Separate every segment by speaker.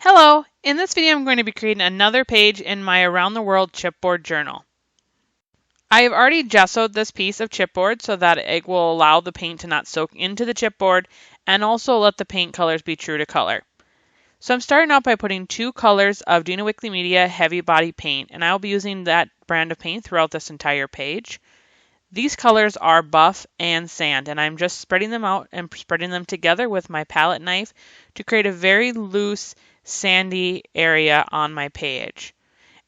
Speaker 1: Hello! In this video I'm going to be creating another page in my Around the World Chipboard journal. I have already gessoed this piece of chipboard so that it will allow the paint to not soak into the chipboard and also let the paint colors be true to color. So I'm starting out by putting 2 colors of Dina Wickley Media Heavy Body Paint, and I'll be using that brand of paint throughout this entire page. These colors are Buff and Sand, and I'm just spreading them out and spreading them together with my palette knife to create a very loose sandy area on my page.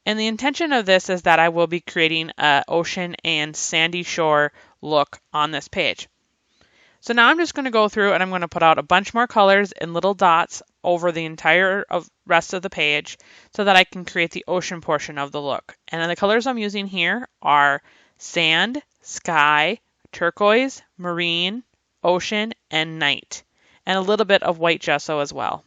Speaker 1: And the intention of this is that I will be creating an ocean and sandy shore look on this page. So now I'm just going to go through and I'm going to put out a bunch more colors and little dots over the entire rest of the page so that I can create the ocean portion of the look. And the colors I'm using here are sand, sky, turquoise, marine, ocean, and night, and a little bit of white gesso as well.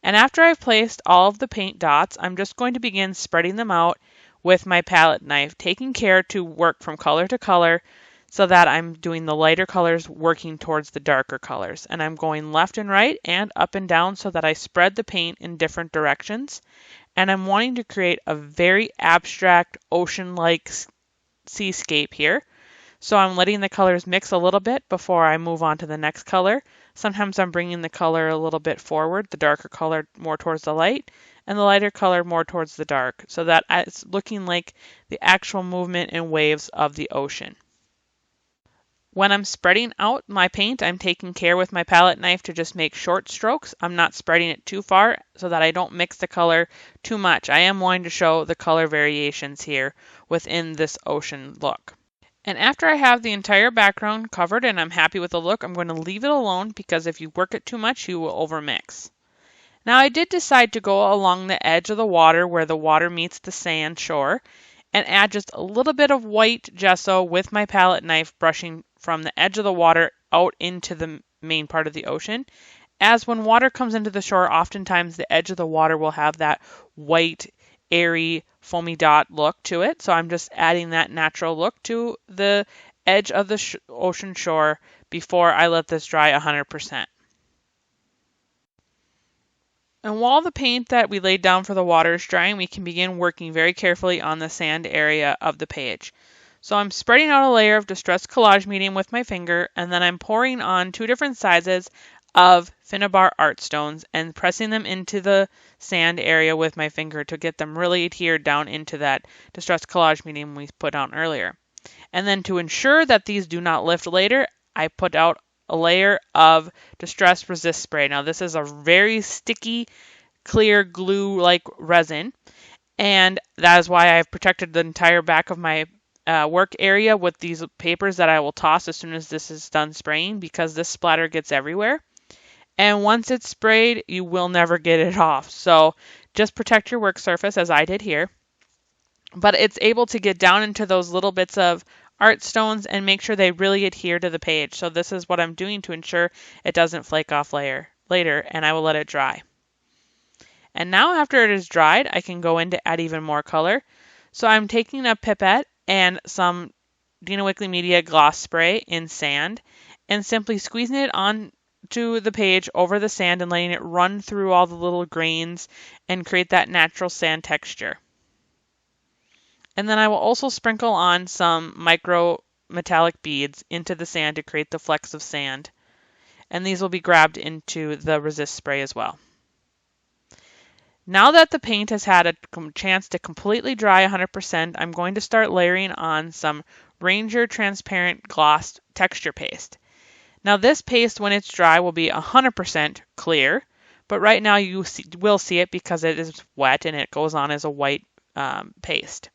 Speaker 1: And after I've placed all of the paint dots, I'm just going to begin spreading them out with my palette knife, taking care to work from color to color so that I'm doing the lighter colors working towards the darker colors. And I'm going left and right and up and down so that I spread the paint in different directions. And I'm wanting to create a very abstract ocean-like seascape here. So I'm letting the colors mix a little bit before I move on to the next color. Sometimes I'm bringing the color a little bit forward, the darker color more towards the light, and the lighter color more towards the dark, so that it's looking like the actual movement and waves of the ocean. When I'm spreading out my paint, I'm taking care with my palette knife to just make short strokes. I'm not spreading it too far so that I don't mix the color too much. I am wanting to show the color variations here within this ocean look. And after I have the entire background covered and I'm happy with the look, I'm going to leave it alone because if you work it too much, you will overmix. Now I did decide to go along the edge of the water where the water meets the sand shore and add just a little bit of white gesso with my palette knife, brushing from the edge of the water out into the main part of the ocean. As when water comes into the shore, oftentimes the edge of the water will have that white, airy, foamy dot look to it. So I'm just adding that natural look to the edge of the ocean shore before I let this dry 100%. And while the paint that we laid down for the water is drying, we can begin working very carefully on the sand area of the page. So I'm spreading out a layer of distressed collage medium with my finger, and then I'm pouring on 2 different sizes of Finnabar art stones and pressing them into the sand area with my finger to get them really adhered down into that distressed collage medium we put on earlier. And then to ensure that these do not lift later, I put out a layer of distress resist spray. Now this is a very sticky, clear glue-like resin, and that is why I've protected the entire back of my work area with these papers that I will toss as soon as this is done spraying, because this splatter gets everywhere. And once it's sprayed, you will never get it off. So just protect your work surface as I did here. But it's able to get down into those little bits of art stones and make sure they really adhere to the page. So this is what I'm doing to ensure it doesn't flake off later, and I will let it dry. And now after it is dried, I can go in to add even more color. So I'm taking a pipette and some Dina Wickley Media gloss spray in sand and simply squeezing it onto the page over the sand and letting it run through all the little grains and create that natural sand texture. And then I will also sprinkle on some micro metallic beads into the sand to create the flecks of sand. And these will be grabbed into the resist spray as well. Now that the paint has had a chance to completely dry 100%, I'm going to start layering on some Ranger Transparent Gloss Texture Paste. Now this paste, when it's dry, will be 100% clear, but right now you will see it because it is wet and it goes on as a white paste.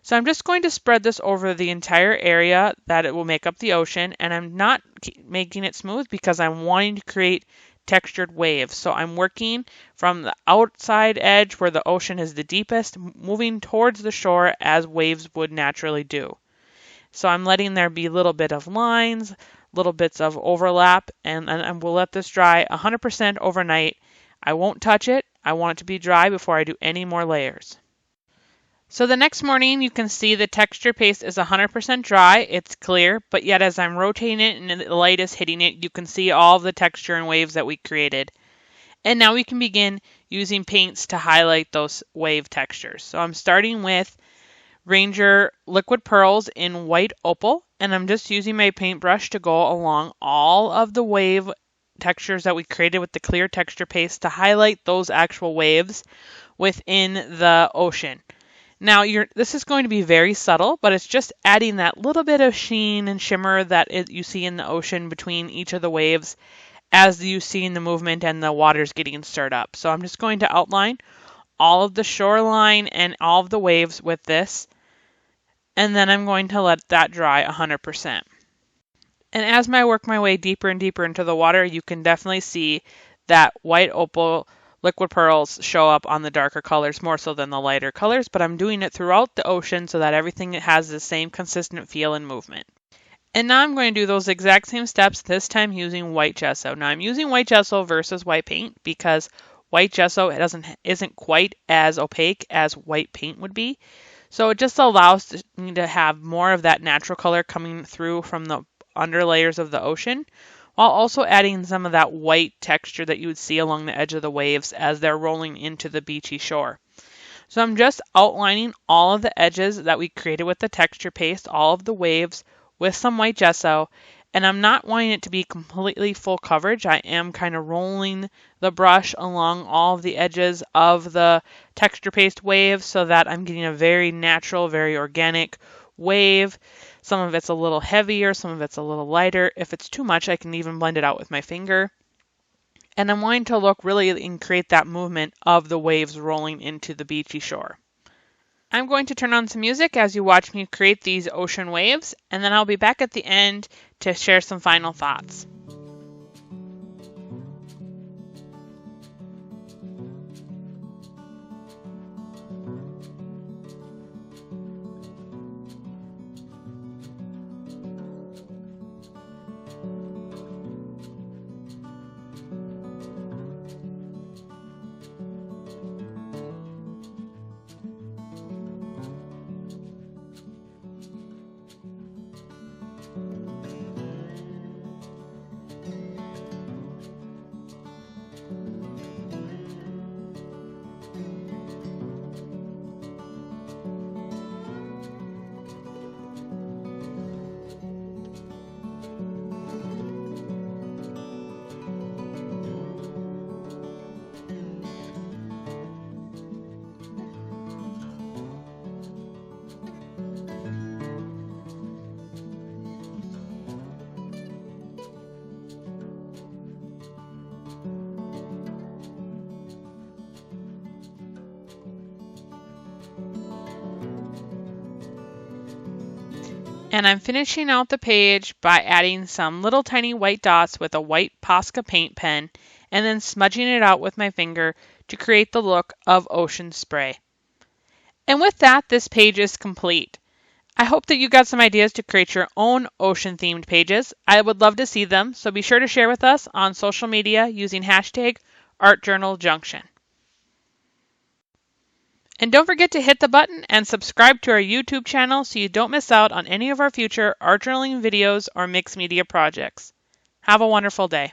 Speaker 1: So I'm just going to spread this over the entire area that it will make up the ocean, and I'm not making it smooth because I'm wanting to create textured waves. So I'm working from the outside edge where the ocean is the deepest, moving towards the shore as waves would naturally do. So I'm letting there be a little bit of lines, little bits of overlap, and we'll let this dry 100% overnight. I won't touch it. I want it to be dry before I do any more layers. So the next morning you can see the texture paste is 100% dry, it's clear, but yet as I'm rotating it and the light is hitting it, you can see all of the texture and waves that we created. And now we can begin using paints to highlight those wave textures. So I'm starting with Ranger Liquid Pearls in White Opal, and I'm just using my paintbrush to go along all of the wave textures that we created with the clear texture paste to highlight those actual waves within the ocean. Now, this is going to be very subtle, but it's just adding that little bit of sheen and shimmer that you see in the ocean between each of the waves as you see in the movement and the water's getting stirred up. So I'm just going to outline all of the shoreline and all of the waves with this, and then I'm going to let that dry 100%. And as I work my way deeper and deeper into the water, you can definitely see that white opal liquid pearls show up on the darker colors more so than the lighter colors, but I'm doing it throughout the ocean so that everything has the same consistent feel and movement. And now I'm going to do those exact same steps, this time using white gesso. Now I'm using white gesso versus white paint because white gesso isn't quite as opaque as white paint would be. So it just allows me to have more of that natural color coming through from the under layers of the ocean, while also adding some of that white texture that you would see along the edge of the waves as they're rolling into the beachy shore. So I'm just outlining all of the edges that we created with the texture paste, all of the waves with some white gesso, and I'm not wanting it to be completely full coverage. I am kind of rolling the brush along all of the edges of the texture paste wave so that I'm getting a very natural, very organic wave. Some of it's a little heavier, some of it's a little lighter. If it's too much, I can even blend it out with my finger. And I'm wanting to look really and create that movement of the waves rolling into the beachy shore. I'm going to turn on some music as you watch me create these ocean waves, and then I'll be back at the end to share some final thoughts. And I'm finishing out the page by adding some little tiny white dots with a white Posca paint pen and then smudging it out with my finger to create the look of ocean spray. And with that, this page is complete. I hope that you got some ideas to create your own ocean-themed pages. I would love to see them, so be sure to share with us on social media using hashtag ArtJournalJunction. And don't forget to hit the button and subscribe to our YouTube channel so you don't miss out on any of our future art journaling videos or mixed media projects. Have a wonderful day.